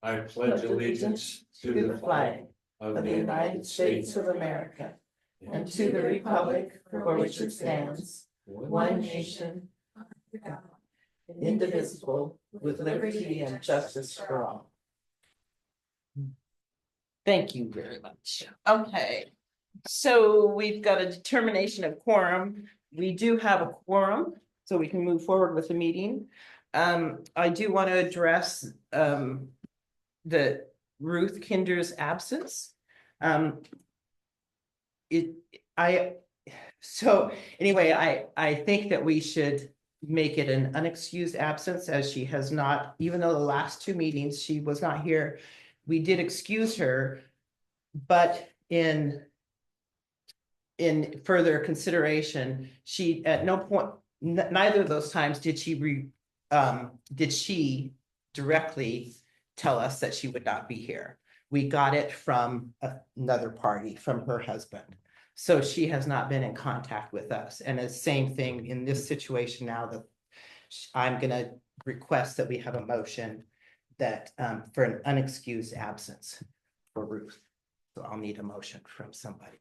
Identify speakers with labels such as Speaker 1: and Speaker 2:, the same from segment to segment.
Speaker 1: I pledge allegiance to the flag of the United States of America and to the republic for which it stands, one nation, indivisible, with liberty and justice for all. Thank you very much. Okay, so we've got a determination of quorum. We do have a quorum, so we can move forward with the meeting. I do want to address the Ruth Kinder's absence. So anyway, I think that we should make it an unexcused absence, as she has not, even though the last two meetings she was not here, we did excuse her, but in further consideration, she at no point, neither of those times did she directly tell us that she would not be here. We got it from another party, from her husband. So she has not been in contact with us. And the same thing in this situation now, that I'm gonna request that we have a motion that for an unexcused absence for Ruth. So I'll need a motion from somebody.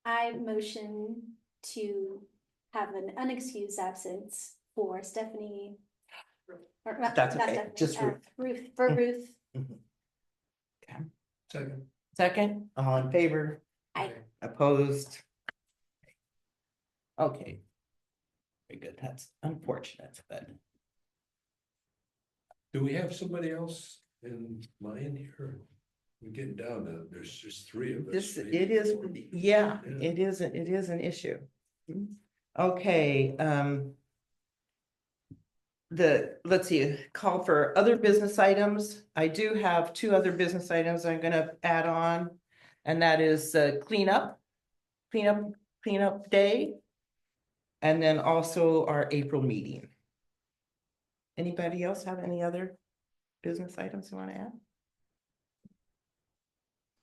Speaker 2: I motion to have an unexcused absence for Stephanie.
Speaker 1: That's okay, just Ruth.
Speaker 2: Ruth, for Ruth.
Speaker 1: Okay.
Speaker 3: Second.
Speaker 1: Second, all in favor?
Speaker 2: Aye.
Speaker 1: Opposed? Okay. Very good, that's unfortunate, but
Speaker 3: Do we have somebody else in mind here? We're getting down to, there's just three of us.
Speaker 1: this,
Speaker 3: right?
Speaker 1: it is, yeah, it is an issue. Okay, let's see, call for other business items. I do have two other business items I'm gonna add on. And that is cleanup day. And then also our April meeting. Anybody else have any other business items you want to add?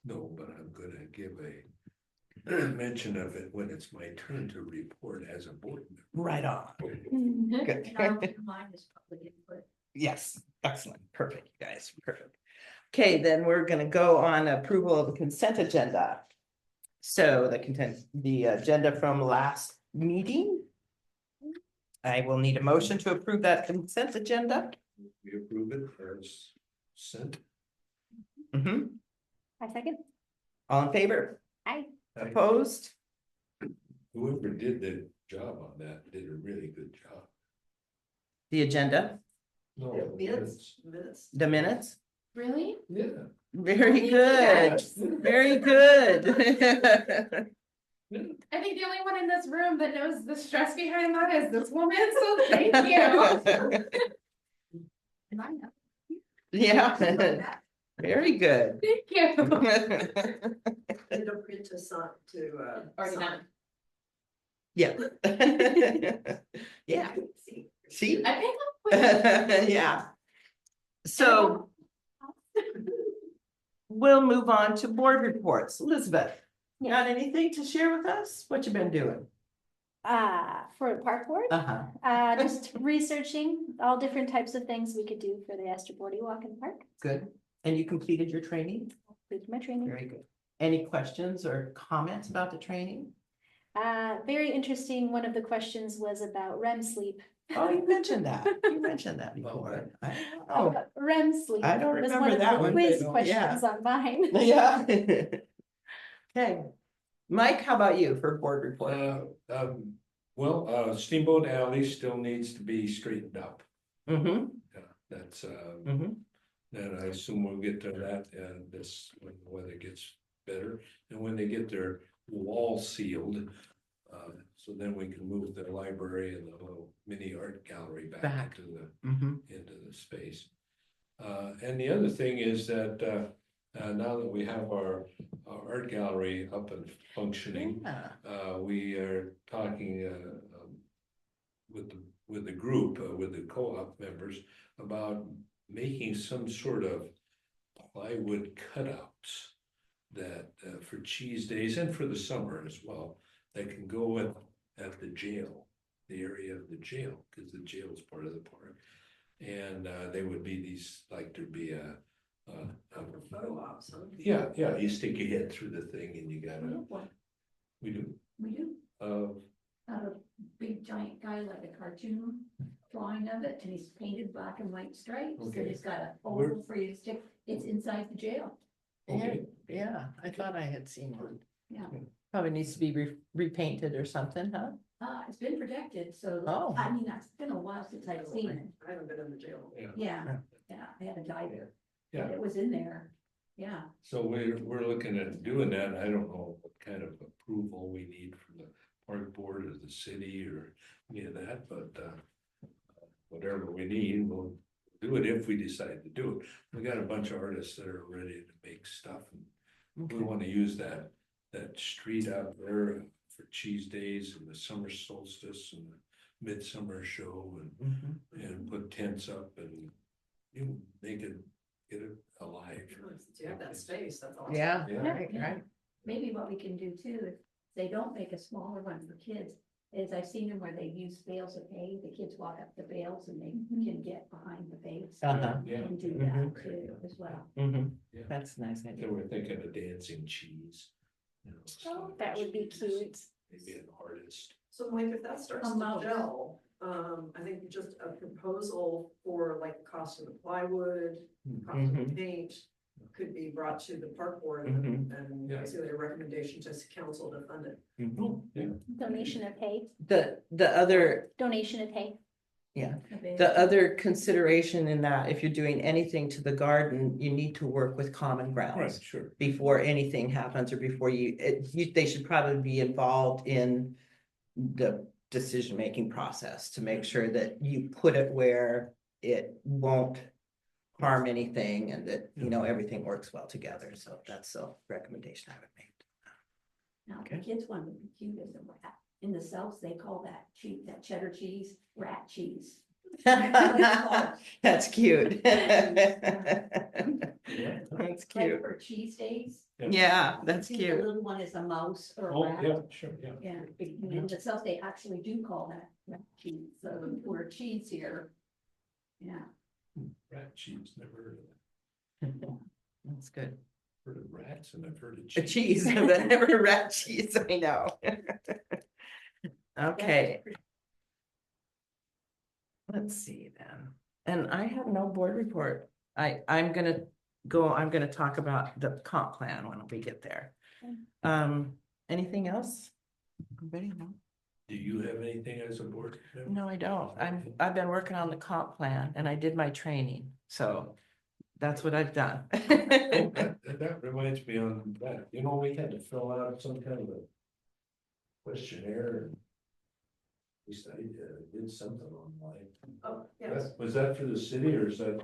Speaker 3: No, but I'm gonna give a mention of it when it's my turn to report as a board member.
Speaker 1: Right on. Good. Yes, excellent, perfect, guys, perfect. Okay, then we're gonna go on approval of the consent agenda. So the agenda from last meeting. I will need a motion to approve that consent agenda.
Speaker 3: We approve it as sent.
Speaker 1: Mhm.
Speaker 2: I second.
Speaker 1: All in favor?
Speaker 2: Aye.
Speaker 1: Opposed?
Speaker 3: Whoever did the job on that did a really good job.
Speaker 1: The agenda,
Speaker 3: No,
Speaker 1: the minutes?
Speaker 4: Really?
Speaker 3: yeah.
Speaker 1: Very good, very good.
Speaker 4: I think the only one in this room that knows the stress behind that is this woman, so thank you. And I know.
Speaker 1: Yeah, very good.
Speaker 4: Thank you.
Speaker 5: It'll print us on to,
Speaker 4: Already
Speaker 5: sign.
Speaker 4: done.
Speaker 1: Yeah. Yeah, see?
Speaker 4: I think I'll put
Speaker 1: Yeah. So we'll move on to board reports. Elizabeth, you got anything to share with us? What you been doing?
Speaker 2: For a park board,
Speaker 1: Uh-huh,
Speaker 2: just researching all different types of things we could do for the Astor Boarding Walk in the park.
Speaker 1: good. And you completed your training?
Speaker 2: Completed my training.
Speaker 1: Very good. Any questions or comments about the training?
Speaker 2: Very interesting. One of the questions was about REM sleep.
Speaker 1: Oh, you mentioned that. You mentioned that before. Oh,
Speaker 2: REM sleep.
Speaker 1: I don't
Speaker 2: was
Speaker 1: remember
Speaker 2: one of
Speaker 1: that
Speaker 2: the
Speaker 1: one.
Speaker 2: Quiz
Speaker 1: Yeah.
Speaker 2: questions on mine.
Speaker 1: yeah. Okay. Mike, how about you for board report?
Speaker 3: Steamboat Alley still needs to be straightened up.
Speaker 1: Mm-hmm,
Speaker 3: That's,
Speaker 1: mm-hmm.
Speaker 3: and I assume we'll get to that, this, when the weather gets better, and when they get their wall sealed. So then we can move the library and the little mini art gallery back into the space. And the other thing is that, now that we have our art gallery up and functioning,
Speaker 1: Yeah.
Speaker 3: we are talking with the group, with the co-op members, about making some sort of plywood cutouts that for cheese days and for the summer as well, that can go at the jail, the area of the jail, because the jail is part of the park. And they would be these, like there'd be a
Speaker 5: Photo ops, huh?
Speaker 3: yeah, you stick your head through the thing and you
Speaker 6: We
Speaker 3: gotta,
Speaker 6: have one.
Speaker 3: we do,
Speaker 6: We do,
Speaker 3: uh,
Speaker 6: have a big giant guy like a cartoon drawing of it, and he's painted black and white stripes, and
Speaker 3: Okay.
Speaker 6: it's got a
Speaker 3: Where-
Speaker 6: hole for you to stick, it's inside the jail.
Speaker 3: okay.
Speaker 1: Yeah, I thought I had seen one.
Speaker 6: Yeah.
Speaker 1: Probably needs to be repainted or something, huh?
Speaker 6: It's been protected, so,
Speaker 1: Oh.
Speaker 6: I mean, it's been a while since I've seen it,
Speaker 5: I haven't been in the jail.
Speaker 3: Yeah.
Speaker 6: yeah, yeah, I haven't died there.
Speaker 3: Yeah.
Speaker 6: But it was in there, yeah.
Speaker 3: So we're looking at doing that. I don't know what kind of approval we need from the park board or the city or any of that, but whatever we need, we'll do it if we decide to do it. We got a bunch of artists that are ready to make stuff and we want to use that street out there for cheese days and the summer solstice and the midsummer show
Speaker 1: Mhm.
Speaker 3: and put tents up and you know, make it, get it alive.
Speaker 5: Since you have that space, that's awesome.
Speaker 1: Yeah,
Speaker 3: Yeah.
Speaker 1: right, right.
Speaker 6: Maybe what we can do too, if they don't make a smaller one for kids, is I've seen them where they use bales of hay, the kids walk up the bales and they can get behind the bales.
Speaker 1: Uh-huh.
Speaker 3: Yeah.
Speaker 6: And do that too as well.
Speaker 1: Mhm.
Speaker 3: Yeah.
Speaker 1: That's a nice.
Speaker 3: Then
Speaker 1: idea.
Speaker 3: we're thinking of dancing cheese. You know,
Speaker 2: Oh,
Speaker 3: stuff.
Speaker 2: that would be cute.
Speaker 3: Maybe an artist.
Speaker 5: So Mike, if that starts
Speaker 6: A
Speaker 5: to
Speaker 6: mouse.
Speaker 5: gel, I think just a proposal for like the cost of the plywood, cost of the
Speaker 1: Mhm.
Speaker 5: paint. Could be brought to the park board
Speaker 1: Mhm.
Speaker 5: and
Speaker 3: Yeah.
Speaker 5: basically a recommendation to council to fund it.
Speaker 1: Mhm.
Speaker 3: Yeah.
Speaker 2: Donation of hay,
Speaker 1: The other,
Speaker 2: donation of hay.
Speaker 1: the other consideration in that, if you're doing anything to the garden, you need to work with Common
Speaker 3: Right,
Speaker 1: Grounds.
Speaker 3: sure.
Speaker 1: Before anything happens or before they should probably be involved in the decision-making process to make sure that you put it where it won't harm anything and that, you know, everything works well together. So that's the recommendation I would make.
Speaker 6: Now,
Speaker 1: Okay.
Speaker 6: the kids one would be cute as a rat. In the South, they call that cheese, that cheddar cheese, rat cheese.
Speaker 1: That's cute.
Speaker 3: Yeah.
Speaker 1: That's
Speaker 6: Like
Speaker 1: cute.
Speaker 6: for cheese days.
Speaker 1: Yeah, that's
Speaker 6: I think
Speaker 1: cute.
Speaker 6: The little one is a mouse or a
Speaker 3: Oh,
Speaker 6: rat.
Speaker 3: yeah, sure, yeah.
Speaker 6: Yeah, in the South, they actually do call that rat cheese, so we're cheese here. Yeah,
Speaker 3: Rat cheese, never heard of that.
Speaker 1: That's good.
Speaker 3: Heard of rats and I've heard of
Speaker 1: A
Speaker 3: cheese.
Speaker 1: cheese, but never rat cheese, I know. Okay, let's see then. And I have no board report. I'm gonna talk about the comp plan when we get there. Anything else? Anybody? No?
Speaker 3: Do you have anything as a board? member?
Speaker 1: No, I don't. I've been working on the comp plan and I did my training, so that's what I've done.
Speaker 3: Oh, that reminds me on that, you know, we had to fill out some kind of a questionnaire. At least I did something online.
Speaker 5: Oh, yes.
Speaker 3: Was that for the city or is that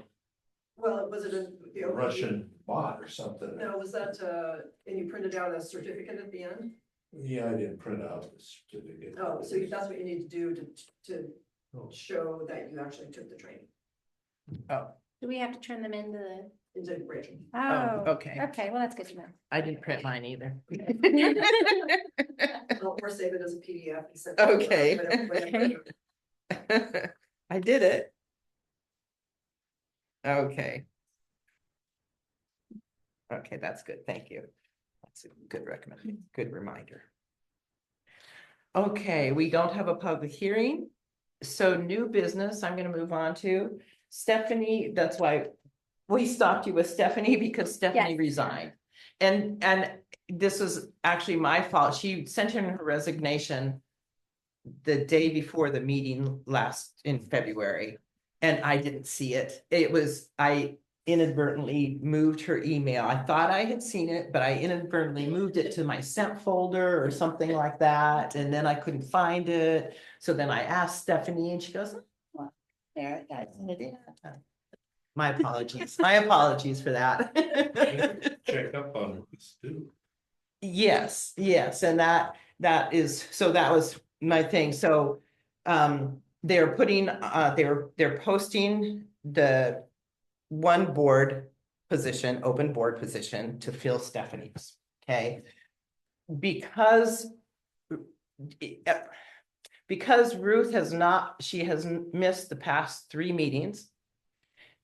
Speaker 5: Well, was it the
Speaker 3: a Russian bot or something?
Speaker 5: No, was that, and you printed out a certificate at the end?
Speaker 3: Yeah, I didn't print out the certificate.
Speaker 5: Oh, so that's what you need to do to
Speaker 3: Oh.
Speaker 5: show that you actually took the training
Speaker 2: Do we have to turn them into the?
Speaker 5: into Rachel.
Speaker 2: Oh,
Speaker 1: okay.
Speaker 2: okay, well, that's good to know.
Speaker 1: I didn't print mine either.
Speaker 5: Or save it as a PDF. and send it to
Speaker 1: Okay.
Speaker 5: whatever.
Speaker 1: I did it. Okay. Okay, that's good. Thank you. That's a good recommendation, good reminder. Okay, we don't have a public hearing. So new business, I'm gonna move on to Stephanie. That's why we stopped you with Stephanie because Stephanie
Speaker 2: Yes.
Speaker 1: resigned. And this was actually my fault. She sent in her resignation the day before the meeting last in February, and I didn't see it. I inadvertently moved her email. I thought I had seen it, but I inadvertently moved it to my sent folder or something like that, and then I couldn't find it. So then I asked Stephanie and she goes, "Oh, well, there, I sent it in." My apologies. My apologies for that.
Speaker 3: Check up on this too.
Speaker 1: Yes, and that was my thing. So they're putting they're posting the one board position, open board position to fill Stephanie's, okay? Because Ruth has missed the past 3 meetings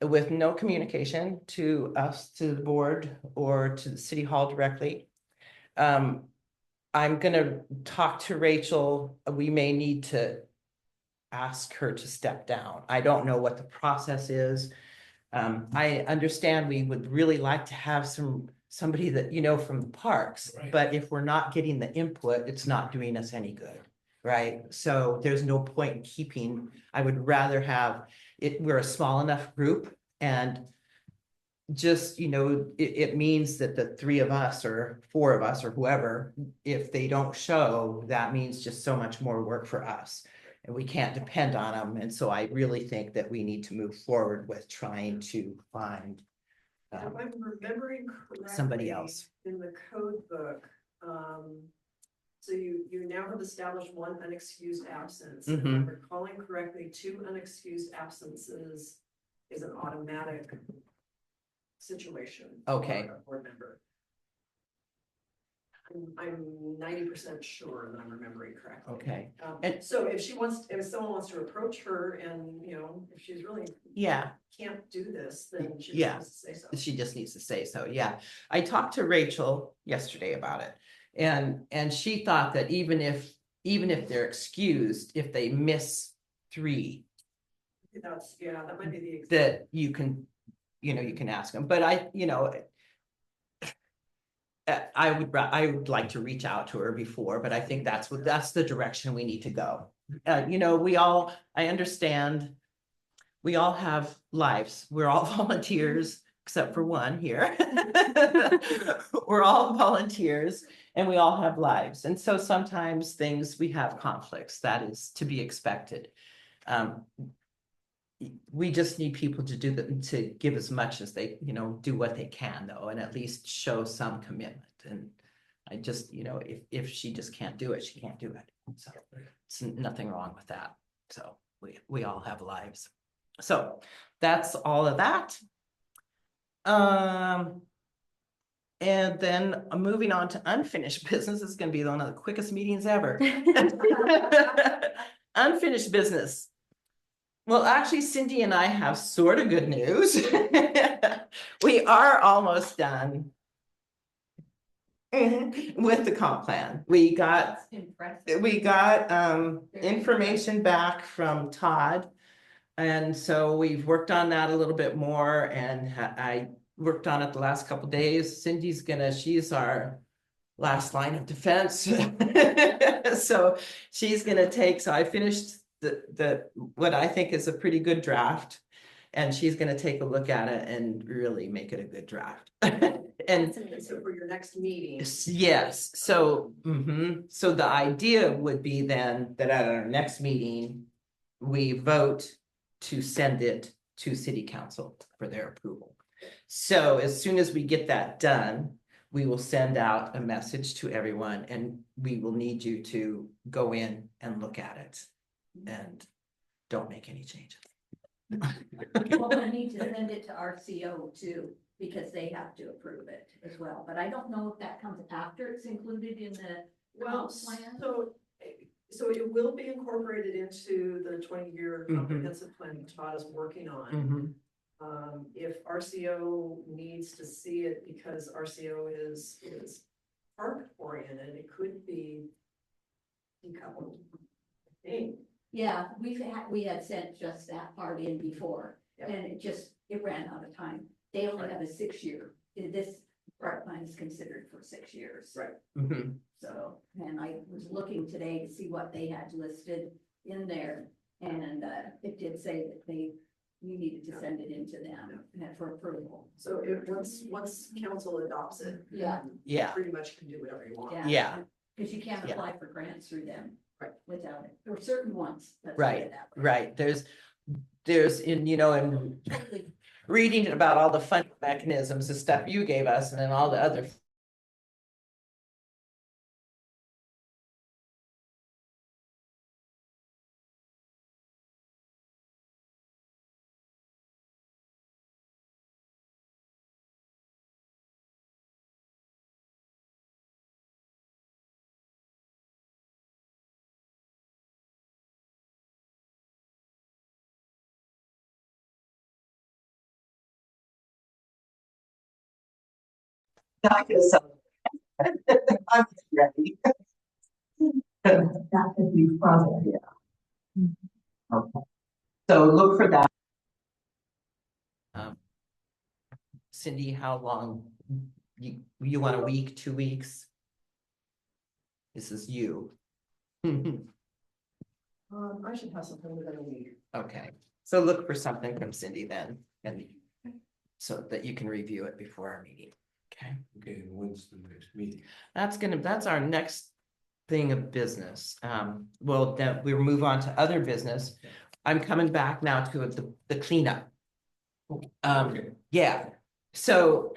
Speaker 1: with no communication to us, to the board, or to the city hall directly. I'm gonna talk to Rachel. We may need to ask her to step down. I don't know what the process is. I understand we would really like to have somebody that, from the parks,
Speaker 3: Right.
Speaker 1: but if we're not getting the input, it's not doing us any good. Right? So there's no point in keeping, I would rather have it, we're a small enough group, and just, it means that the three of us or four of us or whoever, if they don't show, that means just so much more work for us. And we can't depend on them. And so I really think that we need to move forward with trying to find
Speaker 5: If I'm remembering correctly.
Speaker 1: somebody else.
Speaker 5: In the code book, so you now have established one unexcused absence. If I'm recalling correctly, 2 unexcused absences is an automatic situation.
Speaker 1: Okay.
Speaker 5: For a board member. I'm 90% sure that I'm remembering correctly.
Speaker 1: Okay.
Speaker 5: And so if someone wants to approach her and, if she's really
Speaker 1: Yeah,
Speaker 5: can't do this, then she
Speaker 1: Yeah.
Speaker 5: just needs to say so.
Speaker 1: she just needs to say so. Yeah. I talked to Rachel yesterday about it. And she thought that even if they're excused, if they miss 3,
Speaker 5: That might be the.
Speaker 1: that you can ask them, but I would like to reach out to her before, but I think that's the direction we need to go. I understand, we all have lives. We're all volunteers, except for one here. We're all volunteers and we all have lives. And so sometimes we have conflicts. That is to be expected. We just need people to give as much as they, do what they can though, and at least show some commitment. And I just, if she just can't do it, she can't do it. So it's nothing wrong with that. So we all have lives. So that's all of that. And then moving on to unfinished business is going to be one of the quickest meetings ever. Unfinished business. Well, actually, Cindy and I have sort of good news. We are almost done with the comp plan. We got
Speaker 6: Impressive.
Speaker 1: information back from Todd. And so we've worked on that a little bit more, and I worked on it the last couple days. She's our last line of defense. So she's gonna so I finished what I think is a pretty good draft, and she's gonna take a look at it and really make it a good draft. And
Speaker 5: So for your next meeting.
Speaker 1: yes, so so the idea would be then that at our next meeting, we vote to send it to city council for their approval. So as soon as we get that done, we will send out a message to everyone, and we will need you to go in and look at it and don't make any changes.
Speaker 6: Well, we need to send it to RCO too, because they have to approve it as well, but I don't know if that comes after it's included in the
Speaker 5: Well,
Speaker 6: comp plan.
Speaker 5: so it will be incorporated into the 20-year
Speaker 1: Mhm.
Speaker 5: comprehensive plan Todd is working on. If RCO needs to see it because RCO is park oriented, it could be decoupled. I think.
Speaker 6: Yeah, we had sent just that part in before,
Speaker 5: Yep.
Speaker 6: and it ran out of time. They only have a 6-year, this park plan is considered for 6 years.
Speaker 5: Right.
Speaker 6: So, and I was looking today to see what they had listed in there, and it did say that you needed to send it into them for approval.
Speaker 5: So once council adopts it.
Speaker 6: Yeah.
Speaker 5: then
Speaker 1: Yeah.
Speaker 5: Pretty much can do whatever you want.
Speaker 1: Yeah.
Speaker 6: Because you can't
Speaker 1: Yeah.
Speaker 6: apply for grants through them.
Speaker 5: Right.
Speaker 6: Without it, or certain ones. let's put
Speaker 1: Right,
Speaker 6: it that way.
Speaker 1: right. There's in reading about all the funding mechanisms, the stuff you gave us, and then all the other Not gonna celebrate. I'm ready.
Speaker 6: That could be fun.
Speaker 1: Okay. So look for that. Cindy, how long? You want a week, 2 weeks? This is you.
Speaker 5: I should have something within a week.
Speaker 1: Okay, so look for something from Cindy then, and so that you can review it before our meeting. Okay,
Speaker 3: Okay, and when's the next meeting?
Speaker 1: that's our next thing of business. Well, then we'll move on to other business. I'm coming back now to the cleanup.
Speaker 3: Okay.
Speaker 1: Yeah, so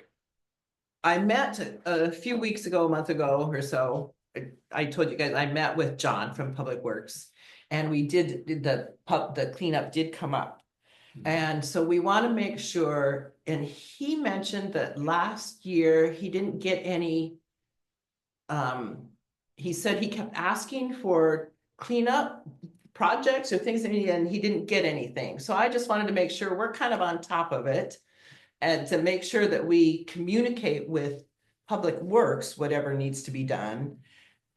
Speaker 1: I met a few weeks ago, a month ago or so. I told you guys, I met with John from Public Works. And we did the cleanup did come up. And so we want to make sure, and he mentioned that last year he didn't get any. He said he kept asking for cleanup projects or things and he didn't get anything. So I just wanted to make sure we're kind of on top of it. And to make sure that we communicate with Public Works, whatever needs to be done.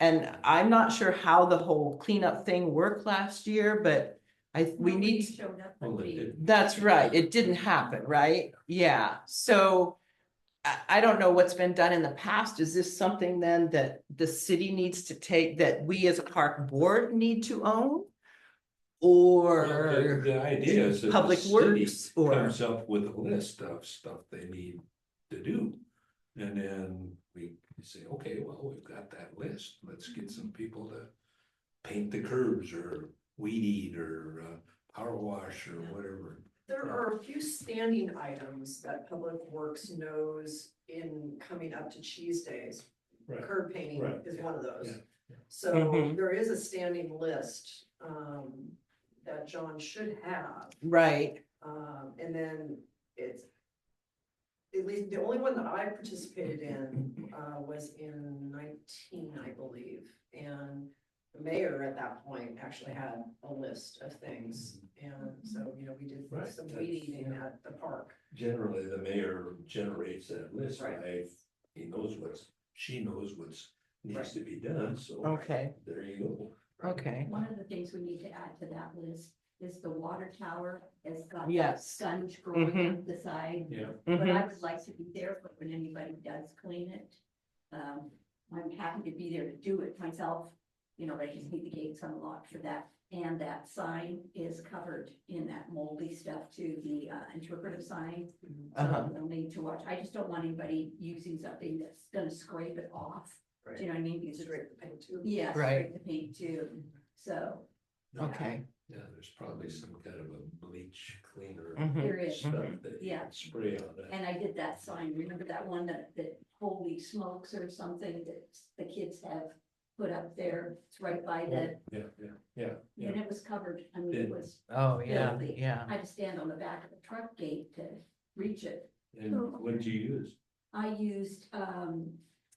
Speaker 1: And I'm not sure how the whole cleanup thing worked last year, but we
Speaker 6: Nobody
Speaker 1: need,
Speaker 6: showed up
Speaker 3: Well,
Speaker 6: with
Speaker 3: they
Speaker 6: me.
Speaker 3: did.
Speaker 1: that's right, it didn't happen, right? Yeah, so I don't know what's been done in the past. Is this something then that the city needs to take, that we as a park board need to own?
Speaker 3: Well,
Speaker 1: Or
Speaker 3: the idea is that the
Speaker 1: Public
Speaker 3: city
Speaker 1: Works or?
Speaker 3: comes up with a list of stuff they need to do. And then we say, okay, well, we've got that list, let's get some people to paint the curbs or weed eat or power wash or whatever.
Speaker 5: There are a few standing items that Public Works knows in coming up to cheese days.
Speaker 3: Right.
Speaker 5: Curb painting
Speaker 3: Right.
Speaker 5: is one of those.
Speaker 3: Yeah.
Speaker 5: So
Speaker 1: Mhm.
Speaker 5: there is a standing list, that John should have.
Speaker 1: Right,
Speaker 5: And then it's, at least the only one that I participated in, was in 19, I believe. And the mayor at that point actually had a list of things. And so, we did
Speaker 3: Right,
Speaker 5: some
Speaker 3: that's-
Speaker 5: weed eating at the park.
Speaker 3: Generally, the mayor generates that list,
Speaker 5: Right.
Speaker 3: right? She knows what's needs to be done, so.
Speaker 1: okay,
Speaker 3: There you go.
Speaker 1: okay,
Speaker 6: One of the things we need to add to that list is the water tower has got that
Speaker 1: Yes.
Speaker 6: sponge growing
Speaker 1: Mhm.
Speaker 6: up the side.
Speaker 3: Yeah.
Speaker 6: But
Speaker 1: Mhm.
Speaker 6: I would like to be there for when anybody does clean it. I'm happy to be there to do it myself, but I just need the gates unlocked for that. And that sign is covered in that moldy stuff too, the interpretive sign.
Speaker 1: Uh-huh.
Speaker 6: So we'll need to watch. I just don't want anybody using something that's gonna scrape it off. Do you know what I mean? Because it's,
Speaker 5: Straight the paint too.
Speaker 6: yeah,
Speaker 1: Right.
Speaker 6: scrape the paint too, so.
Speaker 1: okay,
Speaker 3: Yeah, there's probably some kind of a bleach cleaner
Speaker 1: Mhm.
Speaker 6: There is.
Speaker 3: stuff that you
Speaker 6: Yeah.
Speaker 3: can spray on that.
Speaker 6: And I did that sign, remember that one that holy smokes or something that the kids have put up there? It's right by the,
Speaker 3: Yeah.
Speaker 6: and it was covered, I mean, it was,
Speaker 1: oh, yeah,
Speaker 6: Filthy.
Speaker 1: yeah,
Speaker 6: I had to stand on the back of the truck gate to reach it.
Speaker 3: And what did you use?
Speaker 6: I used,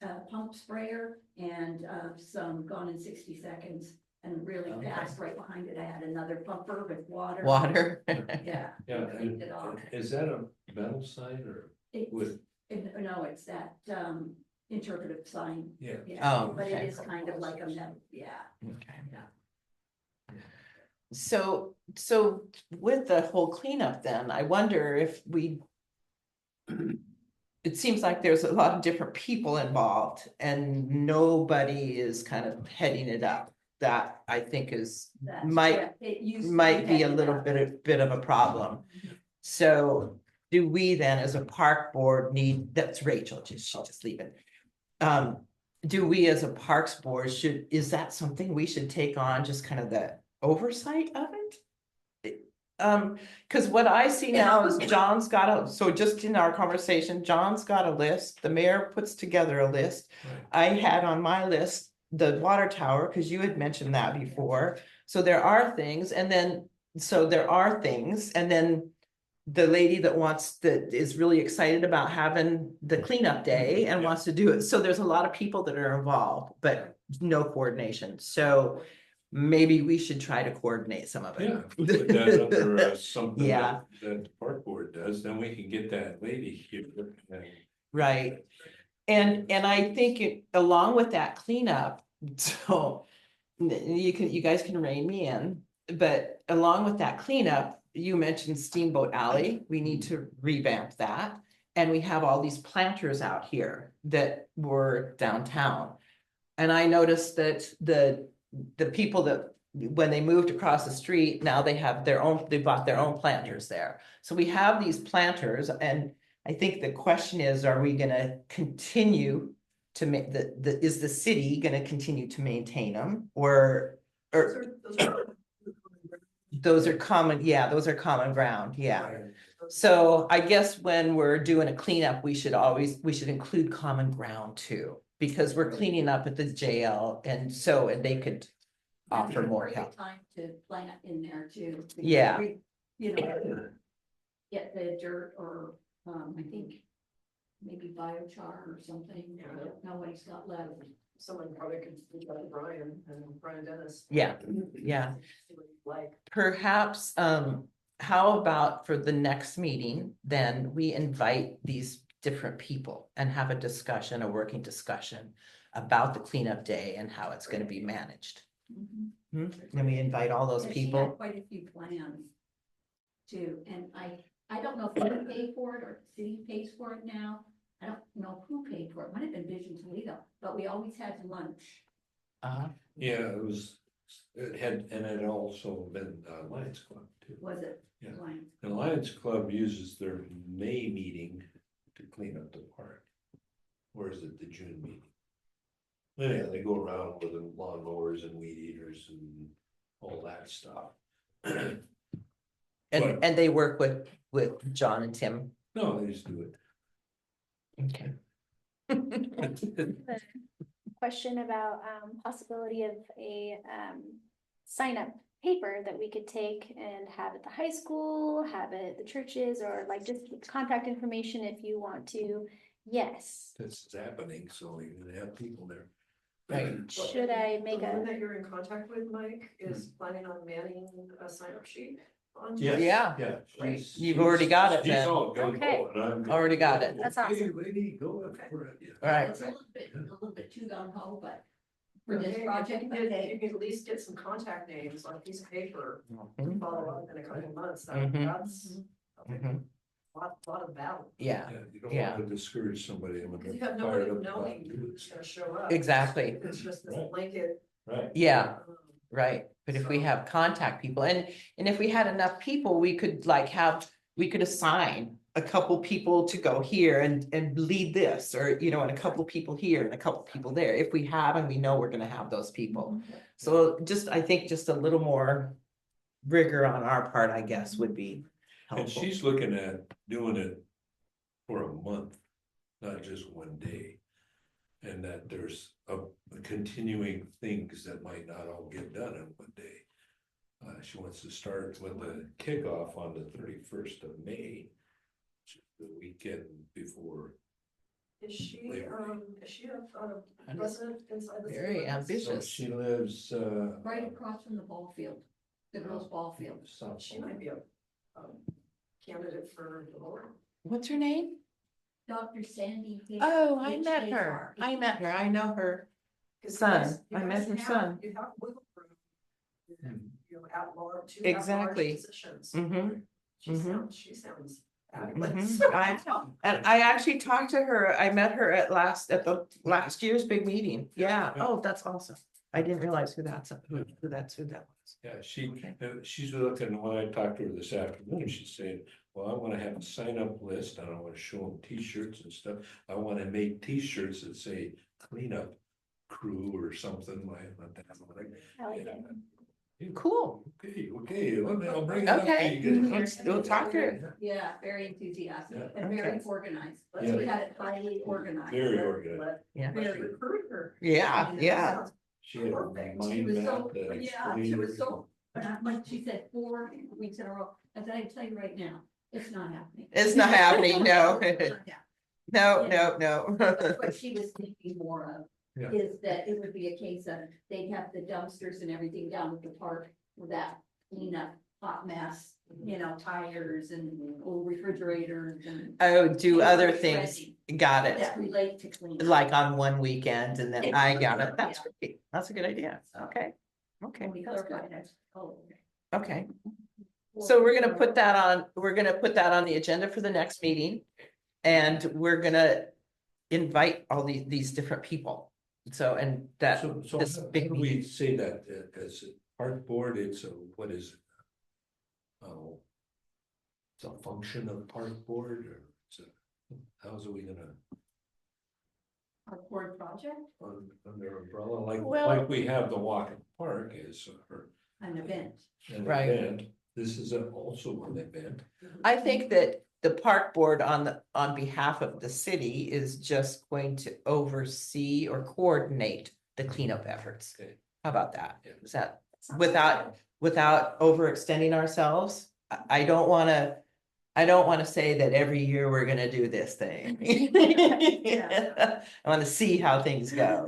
Speaker 6: a pump sprayer and, some Gone in 60 Seconds. And really
Speaker 1: Okay.
Speaker 6: fast, right behind it, I had another pumper with water.
Speaker 1: water.
Speaker 6: Yeah.
Speaker 3: Yeah,
Speaker 6: Cleaned it off.
Speaker 3: and is that a metal sign or
Speaker 6: It's,
Speaker 3: wood?
Speaker 6: no, it's that, interpretive sign.
Speaker 3: Yeah.
Speaker 6: Yeah,
Speaker 1: Oh,
Speaker 6: but it
Speaker 1: okay.
Speaker 6: is kind of like a metal, yeah.
Speaker 1: Okay.
Speaker 6: Yeah.
Speaker 1: So with the whole cleanup then, I wonder if we. It seems like there's a lot of different people involved and nobody is kind of heading it up. That I think is,
Speaker 6: That's
Speaker 1: might
Speaker 6: correct. It used to
Speaker 1: might be a
Speaker 6: headed
Speaker 1: little
Speaker 6: up.
Speaker 1: bit of a problem. So do we then, as a park board, need, that's Rachel, she'll just leave it. Do we as a parks board is that something we should take on, just kind of the oversight of it? Cause what I see now is John's got so just in our conversation, John's got a list, the mayor puts together a list.
Speaker 3: Right.
Speaker 1: I had on my list the water tower, because you had mentioned that before. So there are things, and then the lady that is really excited about having the cleanup day and wants to do it. So there's a lot of people that are involved, but no coordination. So maybe we should try to coordinate some of it.
Speaker 3: Yeah, if we put that under something
Speaker 1: Yeah.
Speaker 3: that the park board does, then we can get that lady here. And
Speaker 1: Right. And I think along with that cleanup, so you guys can rein me in, but along with that cleanup, you mentioned Steamboat Alley, we need to revamp that. And we have all these planters out here that were downtown. And I noticed that the people that, when they moved across the street, now they bought their own planters there. So we have these planters, and I think the question is, are we gonna continue to make is the city gonna continue to maintain them, or those are common, yeah, those are common ground, yeah. So I guess when we're doing a cleanup, we should include common ground too, because we're cleaning up at the jail, and they could offer more
Speaker 6: Perfect
Speaker 1: help.
Speaker 6: Time to plant in there too. because
Speaker 1: Yeah.
Speaker 6: You know, get the dirt or, I think maybe biochar or something.
Speaker 5: Yeah.
Speaker 6: I don't know what he's got left.
Speaker 5: Someone probably could reach out to Brian and Brian Dennis.
Speaker 1: Yeah, yeah.
Speaker 5: See what he'd like.
Speaker 1: Perhaps, how about for the next meeting, then we invite these different people and have a working discussion about the cleanup day and how it's gonna be managed.
Speaker 6: Mhm.
Speaker 1: And we invite all those
Speaker 6: Yeah, she had
Speaker 1: people.
Speaker 6: quite a few plans too, and I don't know if we pay for it or the city pays for it now. I don't know who paid for it, might have been Vision Toledo, but we always had lunch.
Speaker 3: Yeah, it had also been Lions Club too.
Speaker 6: Was it?
Speaker 3: Yeah.
Speaker 6: Lions?
Speaker 3: The Lions Club uses their May meeting to clean up the park. Or is it the June meeting? Yeah, they go around with the lawnmowers and weed eaters and all that stuff.
Speaker 1: And they work with John and Tim.
Speaker 3: No, they just do it.
Speaker 1: Okay.
Speaker 2: Question about possibility of a sign up paper that we could take and have at the high school, have it at the churches, or like just contact information if you want to. Yes.
Speaker 3: This is happening, so you can have people there.
Speaker 1: Right.
Speaker 2: Should I make
Speaker 5: The one
Speaker 2: a,
Speaker 5: that you're in contact with, Mike, is planning on manning a sign-up sheet on.
Speaker 3: Yes,
Speaker 1: Yeah.
Speaker 3: Yeah.
Speaker 5: Right.
Speaker 1: You've already got it
Speaker 3: She's
Speaker 1: then.
Speaker 3: all gung
Speaker 2: Okay.
Speaker 3: ho, and I'm.
Speaker 1: Already got it.
Speaker 2: That's
Speaker 3: "Okay,
Speaker 2: awesome.
Speaker 3: lady, go up for it." Yeah.
Speaker 1: Right.
Speaker 6: It's a little bit too gung ho, but for this
Speaker 5: Okay,
Speaker 6: project,
Speaker 5: if you
Speaker 6: okay.
Speaker 5: could at least get some contact names on a piece of paper,
Speaker 1: Mhm.
Speaker 5: follow up in a couple of months,
Speaker 1: Mhm.
Speaker 5: that's
Speaker 1: Mhm.
Speaker 5: a lot of battle.
Speaker 1: Yeah,
Speaker 3: Yeah, you don't
Speaker 1: Yeah.
Speaker 3: want to discourage somebody. when
Speaker 5: Because you
Speaker 3: they're
Speaker 5: have no way
Speaker 3: fired
Speaker 5: of
Speaker 3: up about
Speaker 5: knowing
Speaker 3: it.
Speaker 5: who's gonna show up.
Speaker 1: exactly.
Speaker 5: It's just this
Speaker 3: Right.
Speaker 5: blanket.
Speaker 3: Right.
Speaker 1: Yeah,
Speaker 5: um,
Speaker 1: right. But if we
Speaker 5: So-
Speaker 1: have contact people, and if we had enough people, we could we could assign a couple people to go here and lead this, or, and a couple people here and a couple people there, if we have, and we know we're gonna have those people. So I think just a little more rigor on our part, I guess, would be
Speaker 3: And
Speaker 1: helpful.
Speaker 3: she's looking at doing it for a month, not just one day. And that there's a continuing things that might not all get done in one day. She wants to start with the kickoff on the 31st of May. which is the weekend before.
Speaker 5: Is she
Speaker 3: Labor
Speaker 5: a resident inside the? city
Speaker 1: Very
Speaker 5: limits?
Speaker 1: ambitious.
Speaker 3: So she lives
Speaker 6: Right across from the ball field, the girls' ball field.
Speaker 3: South.
Speaker 5: She might be a candidate for the board.
Speaker 1: What's her name?
Speaker 6: Dr. Sandy.
Speaker 1: Oh, I met her. I know her.
Speaker 5: 'Cause
Speaker 1: Son.
Speaker 5: you guys- you
Speaker 1: I met
Speaker 5: guys
Speaker 1: her
Speaker 5: have-
Speaker 1: son.
Speaker 5: You have wiggle room.
Speaker 3: Hmm.
Speaker 5: At-large, two
Speaker 1: Exactly.
Speaker 5: at-large positions.
Speaker 1: Mm-hmm.
Speaker 5: She sounds fabulous.
Speaker 1: And I actually talked to her. I met her at the last year's big meeting. Yeah.
Speaker 3: Yeah.
Speaker 1: Oh, that's awesome. I didn't realize who that was.
Speaker 3: Yeah,
Speaker 1: Okay.
Speaker 3: she's looking, when I talked to her this afternoon, she's saying, well, I wanna have a sign up list and I wanna show them T-shirts and stuff. I wanna make T-shirts that say cleanup crew or something like that.
Speaker 2: I like it.
Speaker 1: Cool.
Speaker 3: Okay, I'll bring it up. to
Speaker 1: Okay.
Speaker 3: you guys.
Speaker 1: We'll talk to her.
Speaker 6: Yeah, very enthusiastic
Speaker 3: Yeah.
Speaker 6: and very
Speaker 1: Okay.
Speaker 6: organized.
Speaker 3: Yeah.
Speaker 6: We had it highly organized.
Speaker 3: Very organized.
Speaker 1: Yeah.
Speaker 5: Let's recruit her.
Speaker 1: Yeah, yeah.
Speaker 3: She had a
Speaker 5: Perfect.
Speaker 6: She
Speaker 3: mind
Speaker 6: was
Speaker 3: map
Speaker 6: so,
Speaker 3: that
Speaker 6: yeah, she
Speaker 3: explained
Speaker 6: was so,
Speaker 3: everything.
Speaker 6: like she said, 4 weeks in a row. I said, I tell you right now, it's not happening.
Speaker 1: It's not happening, no.
Speaker 6: Yeah.
Speaker 1: No.
Speaker 6: But what she was thinking more
Speaker 3: Yeah.
Speaker 6: of is that it would be a case of they'd have the dumpsters and everything down at the park for that cleanup hot mess you know, tires and old refrigerators and.
Speaker 1: Oh, do other
Speaker 6: papers
Speaker 1: things,
Speaker 6: ready
Speaker 1: got it,
Speaker 6: That relate to cleanup.
Speaker 1: like on one weekend and then I got it,
Speaker 6: Yeah.
Speaker 1: that's great, that's a good idea, okay. Okay,
Speaker 6: Can we
Speaker 1: that's good.
Speaker 6: clarify that? Oh,
Speaker 1: Okay, so we're gonna put that on the agenda for the next meeting. And we're gonna invite all these different people. So, and that,
Speaker 3: So
Speaker 1: this
Speaker 3: how
Speaker 1: big
Speaker 3: do
Speaker 1: meeting,
Speaker 3: we say that as a park board, it's a, what is it? Oh. It's a function of park board or it's a, how's we gonna,
Speaker 6: Our board project,
Speaker 3: under umbrella, like,
Speaker 1: Well-
Speaker 3: like we have the walk in the park is
Speaker 6: an event.
Speaker 3: an
Speaker 1: Right.
Speaker 3: event. This is also an event.
Speaker 1: I think that the park board on behalf of the city is just going to oversee or coordinate the cleanup efforts.
Speaker 3: Okay.
Speaker 1: How about that?
Speaker 3: Yeah.
Speaker 1: Is that,
Speaker 2: Sounds like
Speaker 1: without overextending ourselves? I don't wanna say that every year we're gonna do this thing. I wanna see how things go,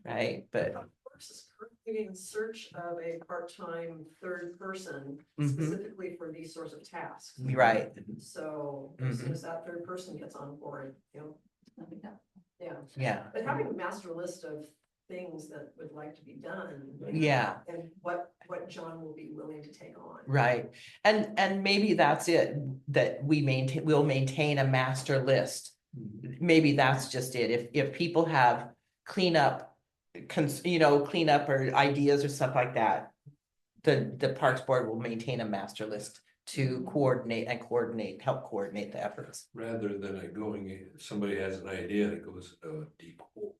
Speaker 1: right? But,
Speaker 5: Works is currently in search of a part-time third person
Speaker 1: Mhm.
Speaker 5: specifically for these sorts of tasks.
Speaker 1: right,
Speaker 5: So as soon as that third person gets on board, yeah.
Speaker 1: yeah,
Speaker 5: But having a master list of things that would like to be done.
Speaker 1: yeah.
Speaker 5: And what John will be willing to take on.
Speaker 1: Right, and maybe that's it, that we'll maintain a master list. Maybe that's just it, if people have cleanup, cleanup or ideas or stuff like that. The Parks Board will maintain a master list to help coordinate the efforts.
Speaker 3: Rather than it going, somebody has an idea and it goes a deep hole.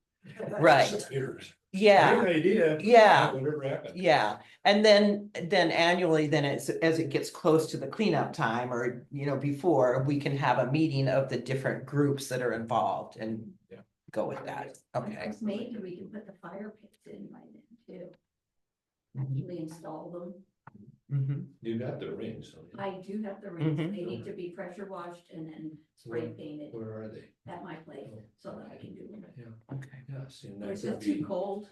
Speaker 1: Right,
Speaker 3: Disappears.
Speaker 1: yeah,
Speaker 3: Great idea.
Speaker 1: Yeah.
Speaker 3: Whatever happened.
Speaker 1: yeah, and then annually, then as it gets close to the cleanup time, or before, we can have a meeting of the different groups that are involved and
Speaker 3: Yeah.
Speaker 1: go with that, okay.
Speaker 6: Maybe we can put the fire pits in by then too. Actually install them.
Speaker 1: Mhm.
Speaker 3: You got the rings, don't you?
Speaker 6: I do have the rings.
Speaker 1: Mhm.
Speaker 6: They need to be pressure washed and then spray painted
Speaker 3: Where are they?
Speaker 6: at my place so that I can do them.
Speaker 1: Okay.
Speaker 3: Yeah, see, and
Speaker 6: Or
Speaker 3: that
Speaker 6: is
Speaker 3: could
Speaker 6: it too
Speaker 3: be,
Speaker 6: cold?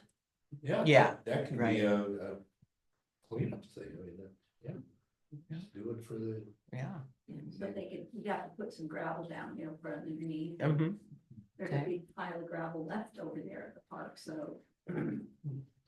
Speaker 3: yeah.
Speaker 1: Yeah,
Speaker 3: That can
Speaker 1: right.
Speaker 3: be a cleanup thing, I mean, yeah.
Speaker 1: Yeah.
Speaker 3: Just do it for the,
Speaker 1: Yeah.
Speaker 6: But you got to put some gravel down, for underneath.
Speaker 1: Mhm.
Speaker 6: There's a big pile of gravel left over there at the park, so.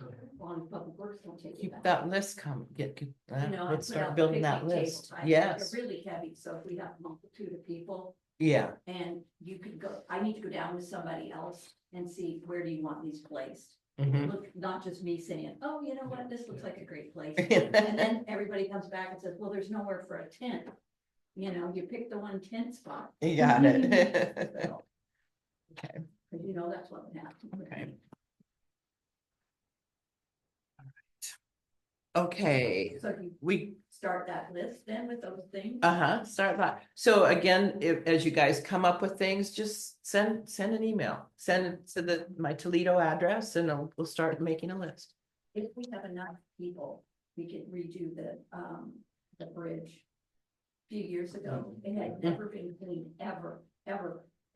Speaker 6: As long as Public Works don't take it
Speaker 1: Keep
Speaker 6: back.
Speaker 1: that list
Speaker 6: I
Speaker 1: let's
Speaker 6: put
Speaker 1: start
Speaker 6: out
Speaker 1: building that
Speaker 6: picnic
Speaker 1: list,
Speaker 6: tables.
Speaker 1: yes,
Speaker 6: They're really heavy, so if we have a multitude of people
Speaker 1: yeah,
Speaker 6: and you could go, I need to go down with somebody else and see where do you want these placed?
Speaker 1: mhm.
Speaker 6: Look, not just me saying, oh, you know what, this looks like a great place. And then everybody comes back and says, well, there's nowhere for a tent. You pick the one tent spot.
Speaker 1: You got it.
Speaker 6: So,
Speaker 1: Okay,
Speaker 6: 'cause that's what would happen.
Speaker 1: Okay. okay,
Speaker 6: So if you
Speaker 1: we,
Speaker 6: start that list then with those things.
Speaker 1: start that, so again, as you guys come up with things, just send an email, send it to my Toledo address, and we'll start making a list.
Speaker 6: If we have enough people, we could redo the bridge. A few years ago, it had never been cleaned ever.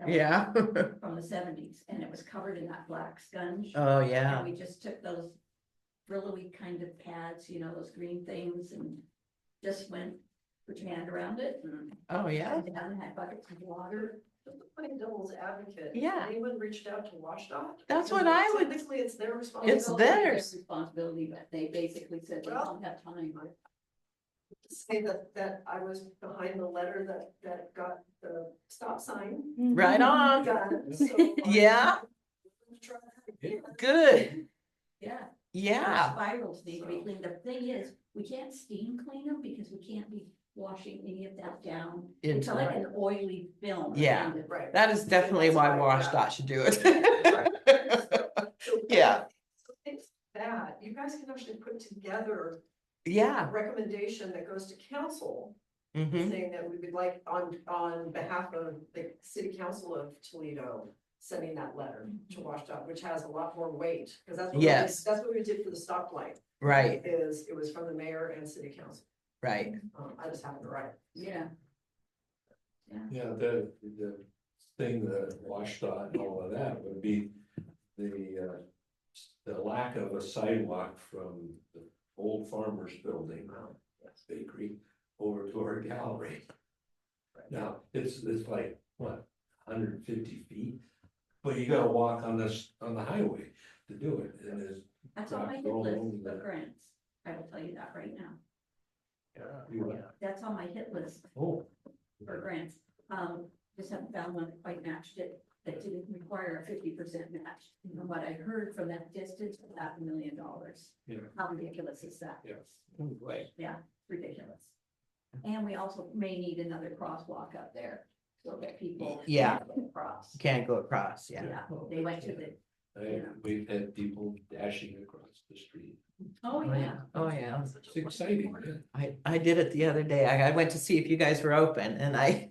Speaker 1: Yeah.
Speaker 6: From the 70s, and it was covered in that black sponge.
Speaker 1: Oh, yeah,
Speaker 6: And we just took those frilly kind of pads, those green things, and just put your hand around it and
Speaker 1: oh, yeah,
Speaker 6: and down and had buckets of water.
Speaker 5: Just to play devil's advocate.
Speaker 1: Yeah.
Speaker 5: Anyone reached out to WashDOT?
Speaker 1: That's
Speaker 5: Because
Speaker 1: what I would-
Speaker 5: Technically, it's their responsibility.
Speaker 1: It's
Speaker 6: It's
Speaker 1: theirs.
Speaker 6: their responsibility, but they basically said they
Speaker 5: Well-
Speaker 6: don't have time.
Speaker 5: Say that I was behind the letter that got the stop sign.
Speaker 1: right on,
Speaker 5: done, so
Speaker 1: Yeah.
Speaker 5: Try that again.
Speaker 1: good,
Speaker 6: Yeah.
Speaker 1: yeah,
Speaker 6: Spirals need to be cleaned. The thing is, we can't steam clean them because we can't be washing any of that down. It's
Speaker 1: Into
Speaker 6: like
Speaker 1: it.
Speaker 6: an oily film.
Speaker 1: Yeah.
Speaker 6: kind of.
Speaker 5: Right.
Speaker 1: That is definitely why
Speaker 5: That's
Speaker 1: WashDOT should do it.
Speaker 5: So,
Speaker 1: Yeah.
Speaker 5: So things like that, you guys can actually put together a
Speaker 1: Yeah.
Speaker 5: recommendation that goes to council.
Speaker 1: Mhm.
Speaker 5: Saying that we would like on behalf of the city council of Toledo, sending that letter to WashDOT, which has a lot more weight. Because that's what we did,
Speaker 1: Yes.
Speaker 5: that's what we did for the stoplight,
Speaker 1: Right,
Speaker 5: is it was from the mayor and city council.
Speaker 1: right,
Speaker 5: I just happened to write it.
Speaker 6: Yeah.
Speaker 3: yeah, the thing, the WashDOT and all of that would be the lack of a sidewalk from the old farmer's building, bakery, over to our gallery. Now, it's like, what, 150 feet? But you gotta walk on on the highway to do it, and it's.
Speaker 6: That's on my hit
Speaker 3: Roll
Speaker 6: list
Speaker 3: over
Speaker 6: for
Speaker 3: that.
Speaker 6: grants. I will tell you that right now.
Speaker 3: You what?
Speaker 6: That's on my hit list
Speaker 3: Oh.
Speaker 6: for grants. Just haven't found one that quite matched it, that didn't require a 50% match. And what I heard from that distance, about $1 million.
Speaker 3: Yeah.
Speaker 6: How ridiculous is that?
Speaker 3: Yes.
Speaker 1: Oh, boy.
Speaker 6: Yeah, ridiculous. And we also may need another crosswalk up there, so that people.
Speaker 1: Yeah.
Speaker 6: can go Across.
Speaker 1: Can't go across, yeah.
Speaker 6: Yeah, they went to the,
Speaker 3: We've had people dashing across the street.
Speaker 6: oh, yeah.
Speaker 1: Oh, yeah.
Speaker 3: It's exciting, yeah.
Speaker 1: I did it the other day. I went to see if you guys were open and I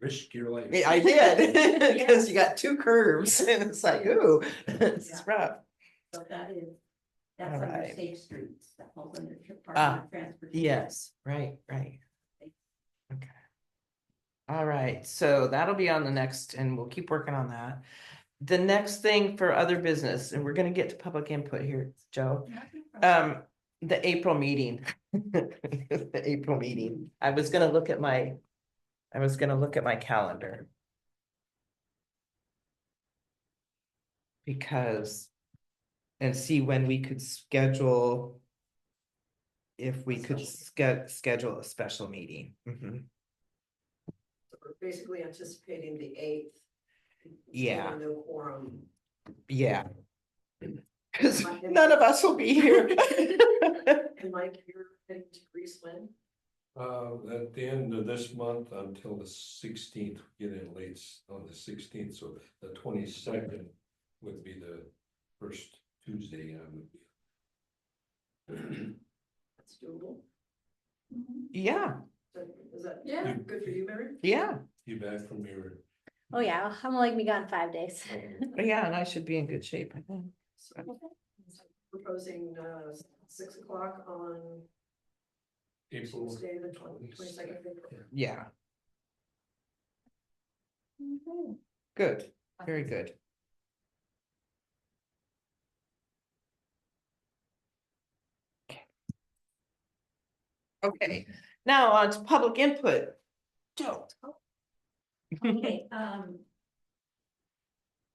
Speaker 3: Risk your life.
Speaker 1: I did, because you got two curves and it's like, ooh, it's
Speaker 6: Yeah.
Speaker 1: rough.
Speaker 6: So that's
Speaker 1: All
Speaker 6: under
Speaker 1: right.
Speaker 6: safe streets, that falls under
Speaker 1: Ah,
Speaker 6: Department of Transportation.
Speaker 1: Yes, right. Okay. All right, so that'll be on the next, and we'll keep working on that. The next thing for other business, and we're gonna get to public input here, Joe. The April meeting. The April meeting. I was gonna look at my calendar. Because, and see when we could schedule. If we could schedule a special meeting. Mhm.
Speaker 5: So we're basically anticipating the 8th.
Speaker 1: Yeah.
Speaker 5: No quorum.
Speaker 1: Yeah. Cause none of us will be here.
Speaker 5: And Mike, you're heading to Greece when?
Speaker 3: At the end of this month until the 16th, get in late on the 16th, so the 22nd would be the first Tuesday I would be.
Speaker 5: That's doable.
Speaker 1: Yeah,
Speaker 5: So is that
Speaker 4: Yeah.
Speaker 5: good for you, Mary?
Speaker 1: yeah,
Speaker 3: You back from your.
Speaker 2: Oh, yeah, I'm like me gone 5 days.
Speaker 1: yeah, and I should be in good shape, I think.
Speaker 5: So proposing 6 o'clock on
Speaker 3: April.
Speaker 5: Tuesday, the 22nd of April.
Speaker 1: Yeah, good, very good. Okay, now on to public input. Joe.
Speaker 6: Okay,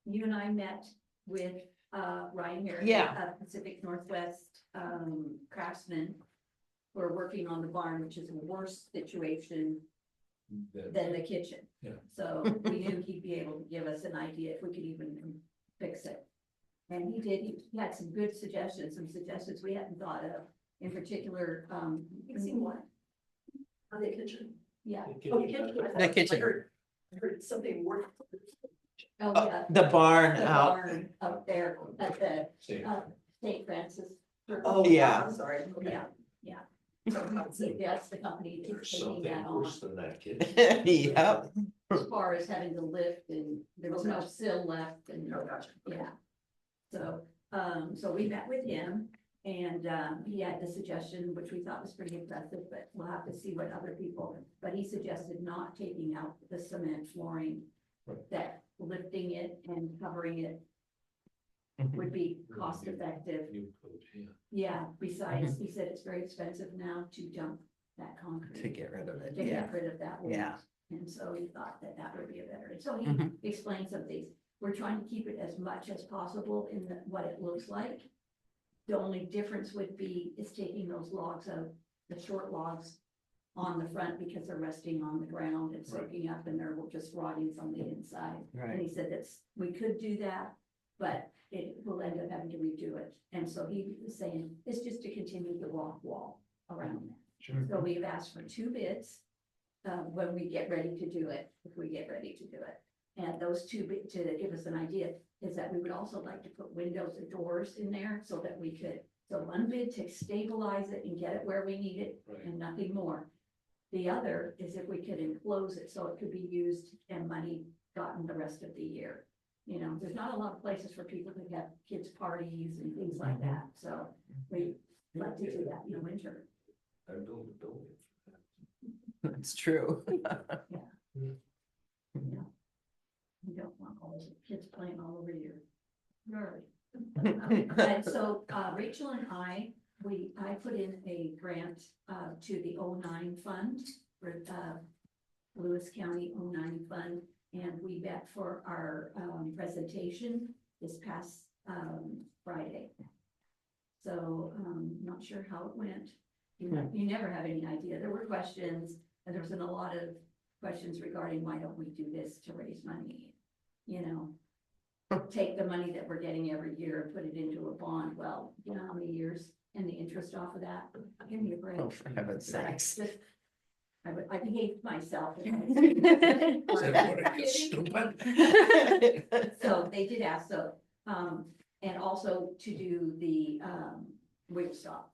Speaker 6: you and I met with, Ryan Harris.
Speaker 1: Yeah.
Speaker 6: Pacific Northwest, craftsman. We're working on the barn, which is a worse situation than the kitchen.
Speaker 3: Yeah.
Speaker 6: So we knew he'd be able to give us an idea if we could even fix it. And he did, he had some good suggestions, some suggestions we hadn't thought of, in particular,
Speaker 5: Fixing what? On the kitchen.
Speaker 6: yeah.
Speaker 5: Oh, the kitchen.
Speaker 1: The kitchen.
Speaker 5: I heard something more.
Speaker 6: Oh, yeah.
Speaker 1: The barn
Speaker 6: The
Speaker 1: out,
Speaker 6: barn up there at the,
Speaker 3: Same.
Speaker 6: St. Francis.
Speaker 5: Oh,
Speaker 1: Yeah.
Speaker 5: I'm sorry. Okay.
Speaker 6: Yeah,
Speaker 5: So
Speaker 6: that's the company
Speaker 3: There's
Speaker 6: that's taking
Speaker 3: something
Speaker 6: that on,
Speaker 3: worse than that kid.
Speaker 1: yep,
Speaker 6: as far as having to lift, and there was no sill left, and,
Speaker 5: Oh, gotcha.
Speaker 6: yeah. So, so we met with him, and, he had the suggestion, which we thought was pretty impressive, but we'll have to see what other people, but he suggested not taking out the cement flooring,
Speaker 3: Right.
Speaker 6: that lifting it and covering it would be cost effective.
Speaker 3: New coach, yeah.
Speaker 6: Yeah, besides, he said it's very expensive now to dump that concrete.
Speaker 1: to get rid of it,
Speaker 6: To
Speaker 1: yeah.
Speaker 6: get rid of that.
Speaker 1: Yeah.
Speaker 6: waste. And so he thought that that would be a better, and so he
Speaker 1: Mhm.
Speaker 6: explained some things. We're trying to keep it as much as possible in what it looks like. The only difference would be is taking those logs out, the short logs on the front, because they're resting on the ground and soaking up, and they're just rotting from the inside. And
Speaker 1: Right,
Speaker 6: he said we could do that, but it will end up having to redo it. And so he was saying, it's just to continue the rock wall around that.
Speaker 3: Sure.
Speaker 6: So we've asked for 2 bids, when we get ready to do it, if we get ready to do it. And those 2 bids, to give us an idea, is that we would also like to put windows and doors in there so that we could, so 1 bid to stabilize it and get it where we need it
Speaker 3: Right.
Speaker 6: and nothing more. The other is if we could enclose it so it could be used and money gotten the rest of the year. You know, there's not a lot of places for people to have kids' parties and things like that, so we like to do that in the winter.
Speaker 3: I built a building.
Speaker 1: that's true.
Speaker 6: Yeah. You don't want all those kids playing all over your yard. And so, Rachel and I, I put in a grant, to the 09 fund, for, Lewis County 09 fund, and we met for our, presentation this past, Friday. So, not sure how it went. You never have any idea. There were questions, and there was a lot of questions regarding why don't we do this to raise money? You know, take the money that we're getting every year and put it into a bond. Well, you know how many years and the interest off of that? Give me a break.
Speaker 1: Oh, for heaven's sakes.
Speaker 6: I behaved myself.
Speaker 3: Is that what it is? Stupid.
Speaker 6: So they did ask, so, and also to do the, wheel stop,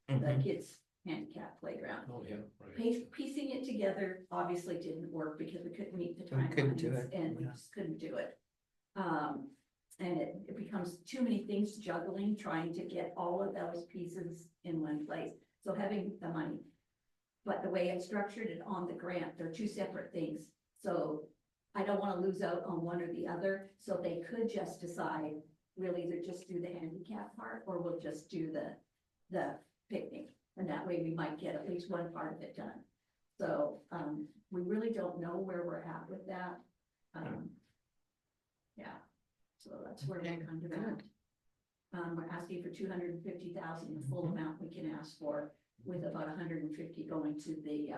Speaker 6: the
Speaker 1: Mhm.
Speaker 6: kids handicap playground.
Speaker 3: Oh, yeah, right.
Speaker 6: Piecing it together obviously didn't work because we couldn't meet the
Speaker 1: We couldn't do
Speaker 6: timelines
Speaker 1: it,
Speaker 6: and we
Speaker 1: yeah.
Speaker 6: just couldn't do it. And it becomes too many things juggling, trying to get all of those pieces in one place. So having the money. But the way I structured it on the grant, they're two separate things. So I don't want to lose out on one or the other. So they could just decide, we'll either just do the handicap part or we'll just do the picnic. And that way we might get at least one part of it done. So, we really don't know where we're at with that. Yeah, so that's where
Speaker 1: Okay,
Speaker 6: we're kind of
Speaker 1: good.
Speaker 6: at. We're asking for 250,000, the full
Speaker 1: Mhm.
Speaker 6: amount we can ask for, with about 150 going to the,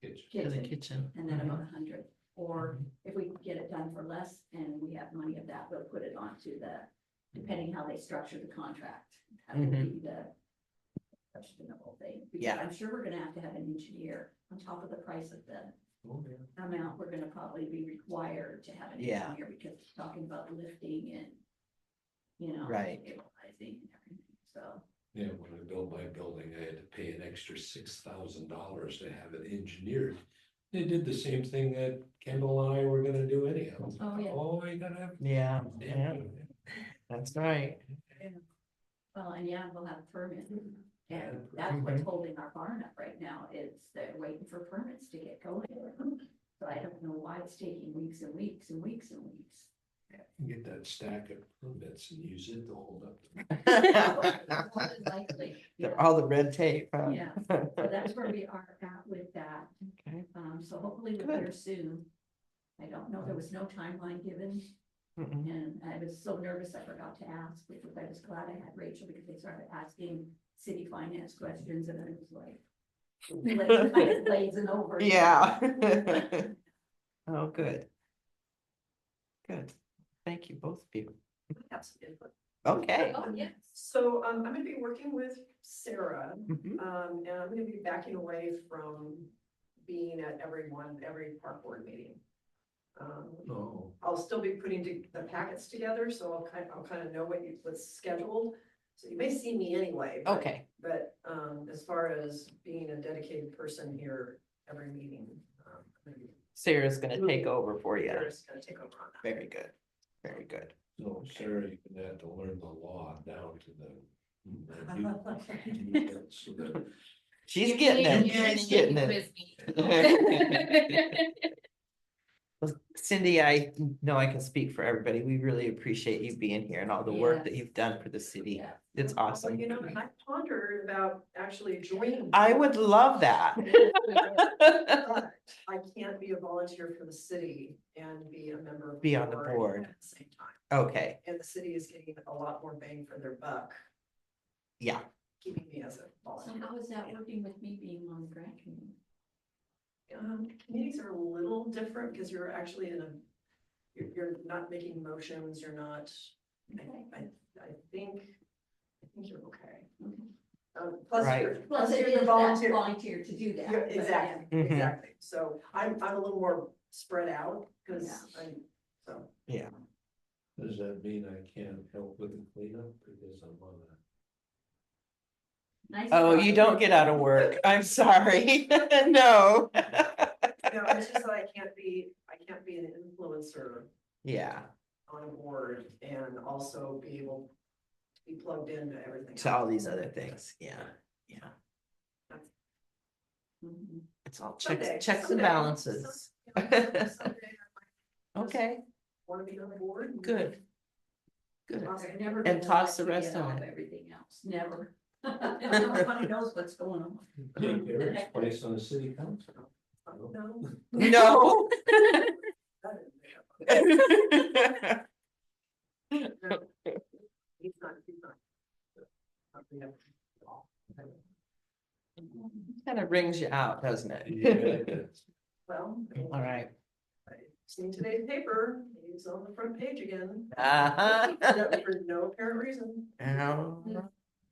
Speaker 3: It's-
Speaker 1: To the
Speaker 6: kitchen,
Speaker 1: kitchen.
Speaker 6: and then
Speaker 1: Mhm.
Speaker 6: about 100. Or if we can get it done for less and we have money of that, we'll put it onto the, depending how they structure the contract. That will be the questionable thing. Because
Speaker 1: Yeah.
Speaker 6: I'm sure we're gonna have to have an engineer on top of the price of the
Speaker 3: Oh, yeah.
Speaker 6: amount we're gonna probably be required to have an
Speaker 1: Yeah.
Speaker 6: engineer, because it's talking about lifting and, you know,
Speaker 1: Right.
Speaker 6: stabilizing and everything, so.
Speaker 3: Yeah, when I built my building, I had to pay an extra $6,000 to have it engineered. They did the same thing that Kendall and I were gonna do anyhow.
Speaker 6: Oh, yeah.
Speaker 3: Oh, you gotta have.
Speaker 1: Yeah, yeah, that's right.
Speaker 6: Well, and yeah, we'll have a permit,
Speaker 3: Yeah.
Speaker 6: and that's what's
Speaker 1: Mhm.
Speaker 6: holding our barn up right now, is they're waiting for permits to get going. So I don't know why it's taking weeks and weeks and weeks and weeks.
Speaker 3: Get that stack of permits and use it to hold up.
Speaker 6: More than likely,
Speaker 1: They're
Speaker 6: yeah.
Speaker 1: all the red tape, huh?
Speaker 6: Yeah. So that's where we are at with that.
Speaker 1: Okay.
Speaker 6: So hopefully we're
Speaker 1: Good.
Speaker 6: there soon. I don't know, there was no timeline given,
Speaker 1: Mm-mm.
Speaker 6: and I was so nervous I forgot to ask, because I was glad I had Rachel, because they started asking city finance questions, and I was like, blazing over.
Speaker 1: Yeah. Oh, good. Good. Thank you, both of you.
Speaker 5: Have some input.
Speaker 1: Okay.
Speaker 6: Oh, yes.
Speaker 5: So, I'm gonna be working with Sarah,
Speaker 1: Mhm.
Speaker 5: and I'm gonna be backing away from being at every park board meeting.
Speaker 3: Oh,
Speaker 5: I'll still be putting the packets together, so I'll kind of know what's scheduled. So you may see me anyway. but-
Speaker 1: Okay,
Speaker 5: But, as far as being a dedicated person here every meeting, maybe
Speaker 1: Sarah's gonna take over for you.
Speaker 5: Sarah's gonna take over on that.
Speaker 1: Very good, very good.
Speaker 3: so Sarah, you're gonna have to learn the law down to the. So that
Speaker 1: She's getting it, she's getting it. Well, Cindy, I know I can speak for everybody. We really appreciate you being here and all the work that
Speaker 6: Yes.
Speaker 1: you've done for the city.
Speaker 6: Yeah.
Speaker 1: It's
Speaker 5: Well,
Speaker 1: awesome.
Speaker 5: you know, I pondered about actually joining.
Speaker 1: I would love that.
Speaker 5: But I can't be a volunteer for the city and be a member of.
Speaker 1: Be on the board.
Speaker 5: At the same time,
Speaker 1: Okay,
Speaker 5: and the city is getting a lot more bang for their buck,
Speaker 1: yeah,
Speaker 5: keeping me as a
Speaker 6: So
Speaker 5: volunteer.
Speaker 6: how is that working with me being on the grant committee?
Speaker 5: Committees are a little different because you're actually you're not making motions, you're not, I think you're okay. Plus
Speaker 1: Right.
Speaker 5: you're,
Speaker 6: Plus, it
Speaker 5: you're
Speaker 6: is
Speaker 5: the
Speaker 6: that volunteer to do that.
Speaker 5: Yeah,
Speaker 6: but
Speaker 5: exactly,
Speaker 1: Mhm.
Speaker 5: exactly. So I'm a little more spread out because
Speaker 6: Yeah.
Speaker 5: so.
Speaker 1: yeah.
Speaker 3: Does that mean I can't help with the cleanup because I'm on
Speaker 6: Nice
Speaker 1: Oh,
Speaker 6: try.
Speaker 1: you don't get out of work. I'm sorry. No.
Speaker 5: No, it's just that I can't be an influencer
Speaker 1: Yeah,
Speaker 5: on a board and also be able to be plugged into everything.
Speaker 1: to all these other things. Yeah, yeah.
Speaker 6: Mhm.
Speaker 1: It's all
Speaker 5: Someday,
Speaker 1: checks and
Speaker 5: someday,
Speaker 1: balances.
Speaker 5: someday I might
Speaker 1: Okay,
Speaker 5: want to be on the board.
Speaker 1: good. Good.
Speaker 6: I've never
Speaker 1: And
Speaker 6: been
Speaker 1: toss
Speaker 6: one
Speaker 1: the
Speaker 6: to
Speaker 1: rest
Speaker 6: get
Speaker 1: of
Speaker 6: off
Speaker 1: it.
Speaker 6: Everything else, never. Nobody knows what's going on.
Speaker 3: Take Eric's place on the city council.
Speaker 5: No.
Speaker 1: No.
Speaker 5: He's not.
Speaker 1: Kind of rings you out, doesn't it?
Speaker 3: Yeah, it is.
Speaker 5: Well.
Speaker 1: All right.
Speaker 5: I've seen today's paper, he's on the front page again.
Speaker 1: Uh-huh.
Speaker 5: For no apparent reason.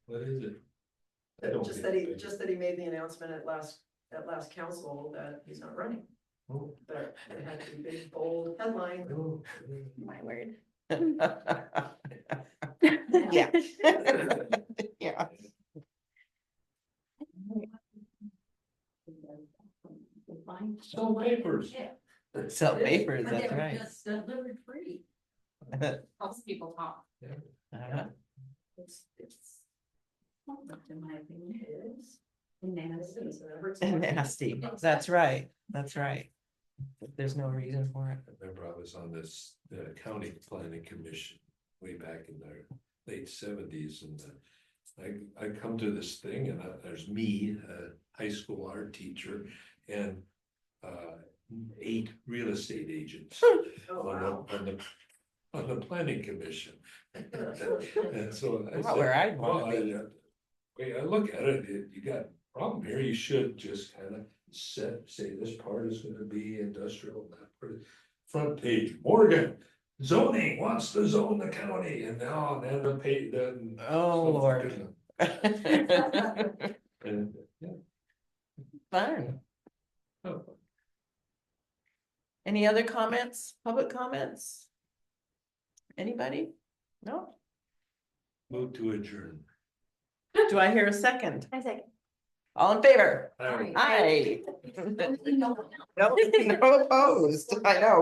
Speaker 3: What is it? I don't
Speaker 5: Just
Speaker 3: think-
Speaker 5: that he made the announcement at last council that he's not running.
Speaker 3: Oh,
Speaker 5: But it had to be big, bold headline.
Speaker 3: oh,
Speaker 2: My word.
Speaker 1: Yeah. Yeah.
Speaker 3: Sell papers.
Speaker 6: Yeah,
Speaker 1: Sell papers,
Speaker 6: but
Speaker 1: that's
Speaker 6: they're
Speaker 1: right.
Speaker 6: just delivered free.
Speaker 4: Helps people talk.
Speaker 1: Uh-huh.
Speaker 5: It's.
Speaker 6: In my opinion,
Speaker 5: It is.
Speaker 6: nasty.
Speaker 1: And nasty, that's right, that's right. There's no reason for it.
Speaker 3: I remember I was on this county planning commission way back in the late '70s, and I come to this thing, and there's me, a high school art teacher, and 8 real estate agents
Speaker 5: Oh, wow.
Speaker 3: on the planning commission. And so I
Speaker 1: Not
Speaker 3: said,
Speaker 1: where I'd
Speaker 3: well,
Speaker 1: want to be.
Speaker 3: way I look at it, you got a problem here, you should just kind of say this part is gonna be industrial, that part. Front page, Morgan, zoning wants to zone the county, and now, then the page, then.
Speaker 1: Oh, Lord.
Speaker 3: And, yeah.
Speaker 1: Fun.
Speaker 3: Oh,
Speaker 1: Any other comments, public comments? Anybody? No?
Speaker 3: move to adjourn.
Speaker 1: Do I hear a second?
Speaker 2: I second.
Speaker 1: All in favor?
Speaker 3: Aye.
Speaker 1: Aye.
Speaker 6: No.
Speaker 1: No opposed, I know.